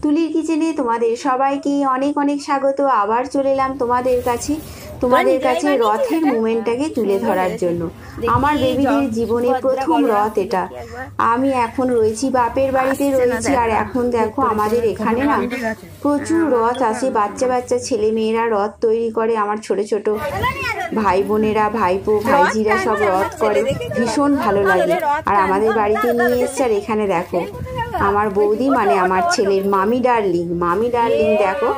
তুলির কিচেনে তোমাদের সবাইকে অনেক অনেক স্বাগত। আবার চলে এলাম তোমাদের কাছে রথের মোমেন্টটাকে তুলে ধরার জন্য। আমার বেবিদের জীবনে প্রথম রথ এটা। আমি এখন রয়েছি বাপের বাড়িতে রয়েছি, আর এখন দেখো আমাদের এখানে না প্রচুর রথ আসে। বাচ্চা বাচ্চা ছেলে মেয়েরা রথ তৈরি করে, আমার ছোট ছোট ভাই বোনেরা, ভাইপো ভাইজিরা সব রথ করে, ভীষণ ভালো লাগে। আর আমাদের বাড়িতে নিয়ে এসছে, আর এখানে দেখো আমার বৌদি মানে আমার ছেলের মামি ডার্লিং দেখো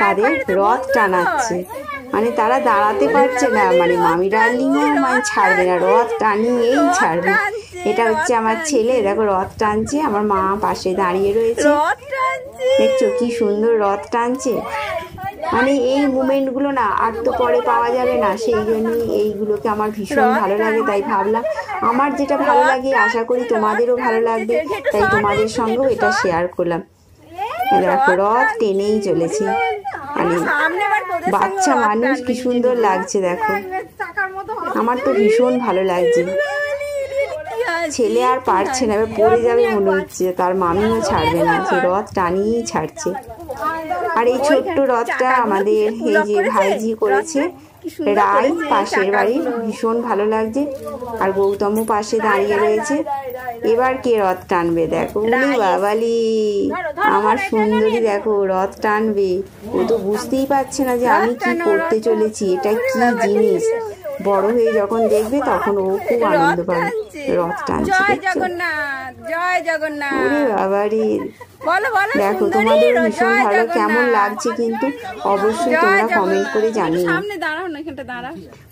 তাদের রথ টানাচ্ছে, মানে তারা দাঁড়াতে পারছে না, মানে মামি ডার্লিংও মানে ছাড়বে না, রথ টানিয়েই ছাড়বে। এটা হচ্ছে আমার ছেলে, দেখো রথ টানছে, আমার মা পাশে দাঁড়িয়ে রয়েছে, দেখছো কি সুন্দর রথ টানছে। মানে এই মুমেন্টগুলো না আর তো পরে পাওয়া যাবে না, সেই জন্যই এইগুলোকে আমার ভীষণ ভালো লাগে। তাই ভাবলাম আমার যেটা ভালো লাগে আশা করি তোমাদেরও ভালো লাগবে, তাই তোমাদের সঙ্গেও এটা শেয়ার করলাম। দেখো রথ টেনেই চলেছে, মানে বাচ্চা মানুষ কি সুন্দর লাগছে দেখো, আমার তো ভীষণ ভালো লাগছে। ছেলে আর পারছে না, এবার পড়ে যাবে মনে হচ্ছে, তার মামিও ছাড়বে না, সে রথ টানিয়েই ছাড়ছে। আর এই ছোট্ট রথটা আমাদের এই যে ভাইজি করেছে, রাই পাশের বাড়ি, ভীষণ ভালো লাগছে। আর গৌতম পাশে দাঁড়িয়ে রয়েছে। এবার কে রথ টানবে দেখো, বাবালি আমার সুন্দরী দেখো রথ টানবে। ও তো বুঝতেই পারছে না যে আমি কি করতে চলেছি, এটা কি জিনিস। বড় হয়ে যখন দেখবে তখন ও খুব আনন্দ পাবে। রথ টানছে, জয় জগন্নাথ, ওরে বাবারে দেখো তোমাদের ভীষণ ভালো কেমন লাগছে, কিন্তু অবশ্যই তোমরা কমেন্ট করে জানিও।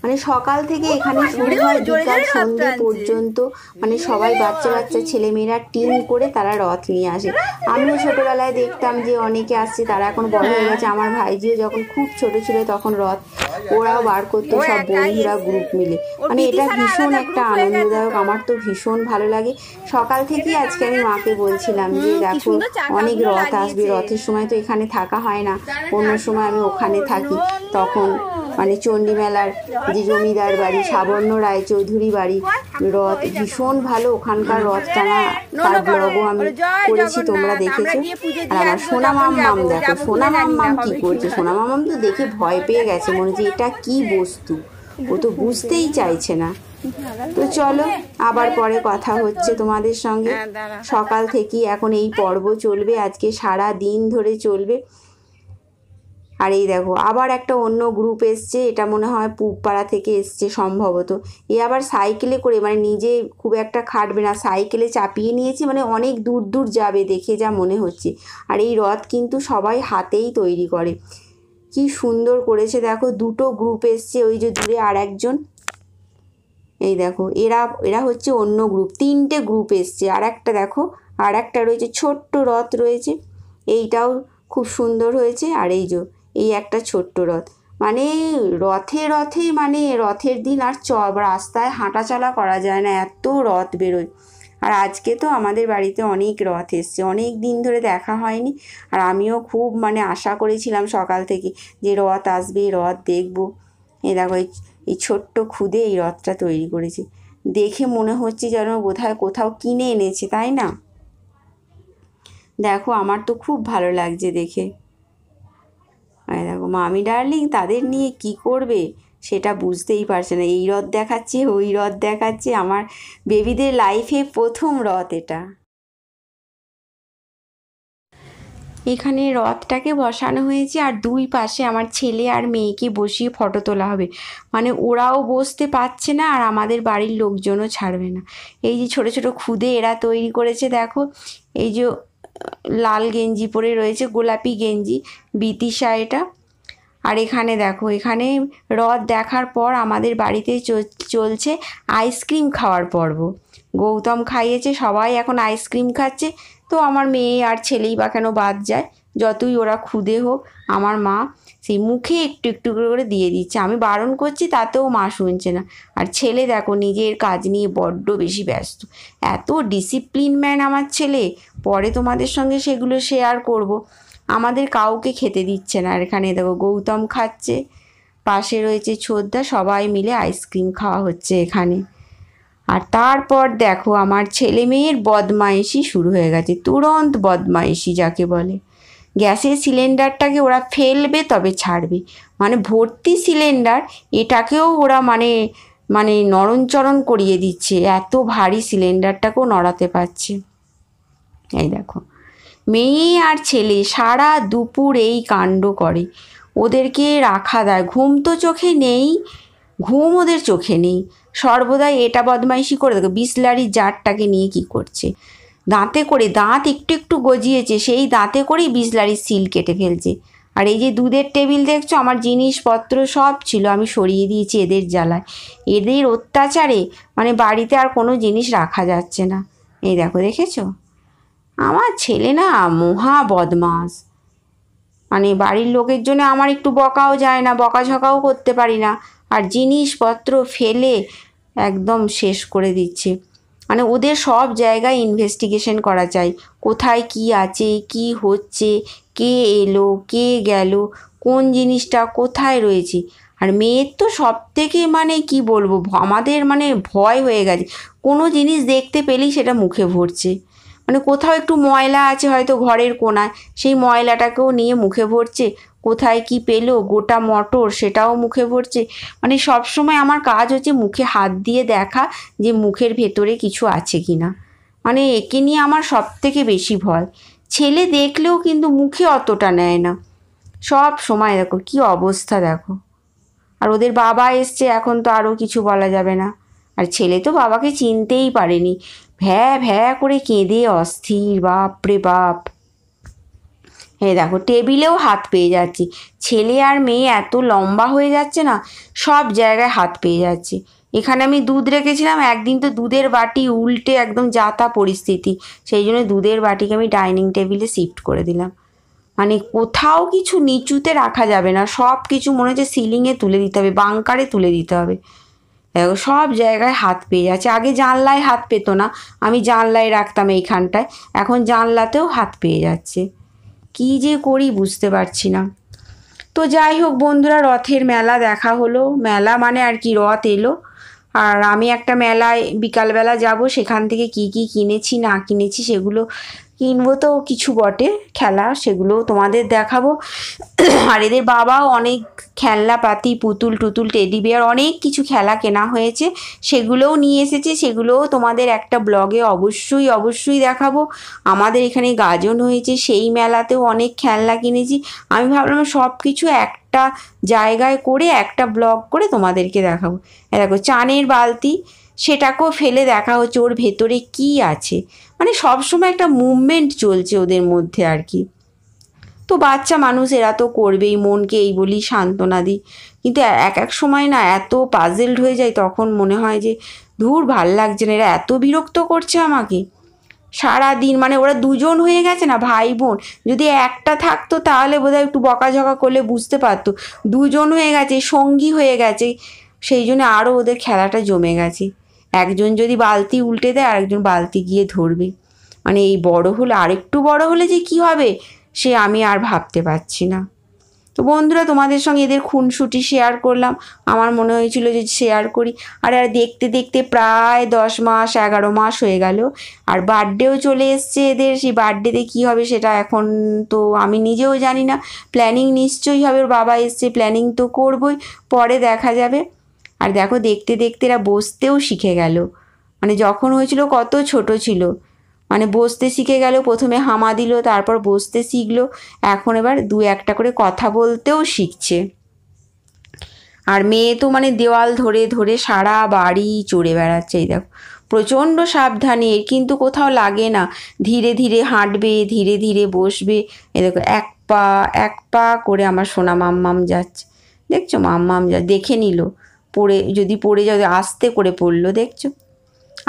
মানে সকাল থেকে এখানে শুরু হয়, বিকাল সন্ধ্যে পর্যন্ত, মানে সবাই বাচ্চা বাচ্চা ছেলেমেয়েরা টিম করে তারা রথ নিয়ে আসে। আমিও ছোটবেলায় দেখতাম যে অনেকে আসছে, তারা এখন বড় হয়ে গেছে। আমার ভাইজিও যখন খুব ছোট ছিল তখন রথ ওরাও বার করতো, সব বন্ধুরা গ্রুপ মিলে। মানে এটা ভীষণ একটা আনন্দদায়ক, আমার তো ভীষণ ভালো লাগে। সকাল থেকেই আজকে আমি মাকে বলছিলাম যে দেখো অনেক রথ আসবে, রথের সময় তো এখানে থাকা হয় না, অন্য সময় আমি ওখানে থাকি। তখন মানে চণ্ডী মেলার যে জমিদার বাড়ি সাবর্ণ রায়চৌধুরী বাড়ি, রথ ভীষণ ভালো, ওখানকার রথ টানা তার ব্লগও আমি করেছি, তোমরা দেখেছো। আর আমার সোনা মাম্মাম দেখো, সোনা মাম্মাম কি করছে, সোনা মাম্মাম তো দেখে ভয় পেয়ে গেছে, মনে হচ্ছে এটা কি বস্তু, ও তো বুঝতেই চাইছে না। তো চলো আবার পরে কথা হচ্ছে তোমাদের সঙ্গে। সকাল থেকেই এখন এই পর্ব চলবে, আজকে সারা দিন ধরে চলবে। আর এই দেখো আবার একটা অন্য গ্রুপ এসছে, এটা মনে হয় পুবপাড়া থেকে এসছে সম্ভবত। এ আবার সাইকেলে করে, মানে নিজে খুব একটা খাটবে না, সাইকেলে চাপিয়ে নিয়েছে, মানে অনেক দূর দূর যাবে দেখে যা মনে হচ্ছে। আর এই রথ কিন্তু সবাই হাতেই তৈরি করে, কি সুন্দর করেছে দেখো। দুটো গ্রুপ এসছে, ওই যে দূরে আর একজন, এই দেখো এরা হচ্ছে অন্য গ্রুপ, তিনটে গ্রুপ এসছে। আর একটা দেখো আর একটা রয়েছে, ছোট্ট রথ রয়েছে, এইটাও খুব সুন্দর হয়েছে। আর এই যে এই একটা ছোট্ট রথ, মানে রথে মানে রথের দিন আর রাস্তায় হাঁটা চলা করা যায় না, এত রথ বেরোয়। আর আজকে তো আমাদের বাড়িতে অনেক রথ এসছে, অনেক দিন ধরে দেখা হয়নি। আর আমিও খুব মানে আশা করেছিলাম সকাল থেকে যে রথ আসবে, রথ দেখবো। এই দেখো এই ছোট্ট খুদে এই রথটা তৈরি করেছে, দেখে মনে হচ্ছে যেন বোধহয় কোথাও কিনে এনেছে, তাই না? দেখো আমার তো খুব ভালো লাগছে দেখে। দেখো মামি ডার্লিং তাদের নিয়ে কি করবে সেটা বুঝতেই পারছে না, এই রথ দেখাচ্ছে ওই রথ দেখাচ্ছে। আমার বেবিদের লাইফে প্রথম রথ এটা। এখানে রথটাকে বসানো হয়েছে, আর দুই পাশে আমার ছেলে আর মেয়েকে বসিয়ে ফটো তোলা হবে, মানে ওরাও বসতে পারছে না আর আমাদের বাড়ির লোকজনও ছাড়বে না। এই যে ছোট ছোট খুদে এরা তৈরি করেছে দেখো, এই যে লাল গেঞ্জি পরে রয়েছে, গোলাপি গেঞ্জি, বিতিশা এটা। আর এখানে দেখো, এখানে রথ দেখার পর আমাদের বাড়িতে চলছে আইসক্রিম খাওয়ার পর্ব। গৌতম খাইয়েছে, সবাই এখন আইসক্রিম খাচ্ছে। তো আমার মেয়ে আর ছেলেই বা কেন বাদ যায়, যতই ওরা খুদে হোক, আমার মা সেই মুখে একটু একটু করে দিয়ে দিচ্ছে। আমি বারণ করছি তাতেও মা শুনছে না। আর ছেলে দেখো নিজের কাজ নিয়ে বড্ড বেশি ব্যস্ত, এত ডিসিপ্লিন ম্যান আমার ছেলে, পরে তোমাদের সঙ্গে সেগুলো শেয়ার করব। আমাদের কাউকে খেতে দিচ্ছে না। আর এখানে দেখো গৌতম খাচ্ছে, পাশে রয়েছে ছোদ্দা, সবাই মিলে আইসক্রিম খাওয়া হচ্ছে এখানে। আর তারপর দেখো আমার ছেলে মেয়ের বদমাইশি শুরু হয়ে গেছে, তুরন্ত বদমাইশি যাকে বলে। গ্যাসের সিলিন্ডারটাকে ওরা ফেলবে তবে ছাড়বে, মানে ভর্তি সিলিন্ডার এটাকেও ওরা মানে মানে নড়নচড়ন করিয়ে দিচ্ছে, এত ভারী সিলিন্ডারটাকেও নড়াতে পারছে। এই দেখো মেয়ে আর ছেলে সারা দুপুর এই কাণ্ড করে, ওদেরকে রাখা দেয়, ঘুম তো চোখে নেই, ঘুম ওদের চোখে নেই, সর্বদাই এটা বদমাইশি করে। দেখো বিসলারির জারটাকে নিয়ে কি করছে, দাঁতে করে, দাঁত একটু একটু গজিয়েছে, সেই দাঁতে করেই বিসলারির সিল কেটে ফেলছে। আর এই যে দুধের টেবিল দেখছো, আমার জিনিসপত্র সব ছিল, আমি সরিয়ে দিয়েছি এদের জ্বালায়, এদের অত্যাচারে মানে বাড়িতে আর কোনো জিনিস রাখা যাচ্ছে না। এই দেখো দেখেছো, আমার ছেলে না মহা বদমাস, মানে বাড়ির লোকের জন্য আমার একটু বকাও যায় না, বকাঝকাও করতে পারি না, আর জিনিসপত্র ফেলে একদম শেষ করে দিচ্ছে। মানে ওদের সব জায়গায় ইনভেস্টিগেশন করা চাই, কোথায় কি আছে, কি হচ্ছে, কে এলো কে গেল, কোন জিনিসটা কোথায় রয়েছে। আর মেয়ের তো সব থেকে মানে কি বলবো, আমাদের মানে ভয় হয়ে গেছে, কোনো জিনিস দেখতে পেলেই সেটা মুখে ভরছে, মানে কোথাও একটু ময়লা আছে হয়তো ঘরের কোণায়, সেই ময়লাটাকেও নিয়ে মুখে ভরছে, কোথায় কি পেলো গোটা মটর সেটাও মুখে ভরছে। মানে সব সময় আমার কাজ হচ্ছে মুখে হাত দিয়ে দেখা যে মুখের ভেতরে কিছু আছে কি না, মানে একে নিয়ে আমার সব থেকে বেশি ভয়। ছেলে দেখলেও কিন্তু মুখে অতটা নেয় না, সব সময় দেখো কি অবস্থা দেখো। আর ওদের বাবা এসছে, এখন তো আরও কিছু বলা যাবে না, আর ছেলে তো বাবাকে চিনতেই পারেনি, ভ্যা ভ্যা করে কেঁদে অস্থির, বাপরে বাপ। হ্যাঁ দেখো টেবিলেও হাত পেয়ে যাচ্ছি, ছেলে আর মেয়ে এত লম্বা হয়ে যাচ্ছে না, সব জায়গায় হাত পেয়ে যাচ্ছে। এখানে আমি দুধ রেখেছিলাম, একদিন তো দুধের বাটি উল্টে একদম যাতা পরিস্থিতি, সেই জন্য দুধের বাটিকে আমি ডাইনিং টেবিলে শিফট করে দিলাম। মানে কোথাও কিছু নিচুতে রাখা যাবে না, সব কিছু মনে হচ্ছে সিলিংয়ে তুলে দিতে হবে, বাংকারে তুলে দিতে হবে। দেখো সব জায়গায় হাত পেয়ে যাচ্ছে, আগে জানলায় হাত পেতো না, আমি জানলায় রাখতাম এইখানটায়, এখন জানলাতেও হাত পেয়ে যাচ্ছে, কী যে করি বুঝতে পারছি না। তো যাই হোক বন্ধুরা, রথের মেলা দেখা হলো, মেলা মানে আর কি রথ এলো, আর আমি একটা মেলায় বিকালবেলা যাব, সেখান থেকে কি কি কিনেছি না কিনেছি সেগুলো কিনবো তো কিছু বটে, খেলা সেগুলোও তোমাদের দেখাবো। আর এদের বাবাও অনেক খেলনাপাতি, পুতুল টুতুল, টেডি বিয়ার, অনেক কিছু খেলা কেনা হয়েছে, সেগুলোও নিয়ে এসেছে, সেগুলোও তোমাদের একটা ব্লগে অবশ্যই অবশ্যই দেখাবো। আমাদের এখানে গাজন হয়েছে, সেই মেলাতেও অনেক খেলনা কিনেছি, আমি ভাবলাম সব কিছু একটা জায়গায় করে একটা ব্লগ করে তোমাদেরকে দেখাবো। দেখো চানের বালতি, সেটাকেও ফেলে দেখা হচ্ছে ওর ভেতরে কি আছে, মানে সবসময় একটা মুভমেন্ট চলছে ওদের মধ্যে আর কি। তো বাচ্চা মানুষ এরা তো করবেই, মনকে এই বলি সান্ত্বনা দিই, কিন্তু এক এক সময় না এত পাজেলড হয়ে যায়, তখন মনে হয় যে ধুর ভাল লাগছে না, এরা এত বিরক্ত করছে আমাকে সারা দিন। মানে ওরা দুজন হয়ে গেছে না ভাই বোন, যদি একটা থাকতো তাহলে বোধহয় একটু বকাঝকা করলে বুঝতে পারতো, দুজন হয়ে গেছে, সঙ্গী হয়ে গেছে, সেই জন্য আরও ওদের খেলাটা জমে গেছে। একজন যদি বালতি উল্টে দেয় আরেকজন বালতি গিয়ে ধরবে, মানে এই বড় হলে, আরেকটু বড় হলে যে কি হবে সে আমি আর ভাবতে পারছি না। তো বন্ধুরা তোমাদের সঙ্গে এদের খুনসুটি শেয়ার করলাম, আমার মনে হয়েছিল যে শেয়ার করি। আর দেখতে দেখতে প্রায় 10 মাস 11 মাস হয়ে গেল, আর বার্থডেও চলে এসছে এদের, সেই বার্থডেতে কী হবে সেটা এখন তো আমি নিজেও জানি না, প্ল্যানিং নিশ্চয়ই হবে, ওর বাবা এসছে প্ল্যানিং তো করবই, পরে দেখা যাবে। আর দেখো দেখতে দেখতে এরা বসতেও শিখে গেল, মানে যখন হয়েছিল কত ছোট ছিল, মানে বসতে শিখে গেল, প্রথমে হামা দিল, তারপর বসতে শিখলো, এখন এবার দু একটা করে কথা বলতেও শিখছে। আর মেয়ে তো মানে দেওয়াল ধরে ধরে সারা বাড়ি চড়ে বেড়াচ্ছে, এই দেখো প্রচণ্ড সাবধানী, এর কিন্তু কোথাও লাগে না, ধীরে ধীরে হাঁটবে, ধীরে ধীরে বসবে। এ দেখো এক পা করে আমার সোনা মাম্মাম যাচ্ছে, দেখছো মাম্মাম যা দেখে নিল, যদি পড়ে যাও, আস্তে করে পড়লো দেখছো,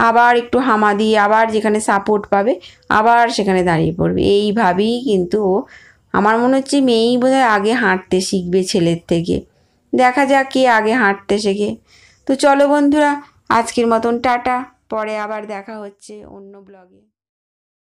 আবার একটু হামা দিয়ে আবার যেখানে সাপোর্ট পাবে আবার সেখানে দাঁড়িয়ে পড়বে, এইভাবেই কিন্তু আমার মনে হচ্ছে মেয়েই বোধহয় আগে হাঁটতে শিখবে ছেলের থেকে, দেখা যাক কে আগে হাঁটতে শেখে। তো চলো বন্ধুরা আজকের মতন টাটা, পরে আবার দেখা হচ্ছে অন্য ব্লগে।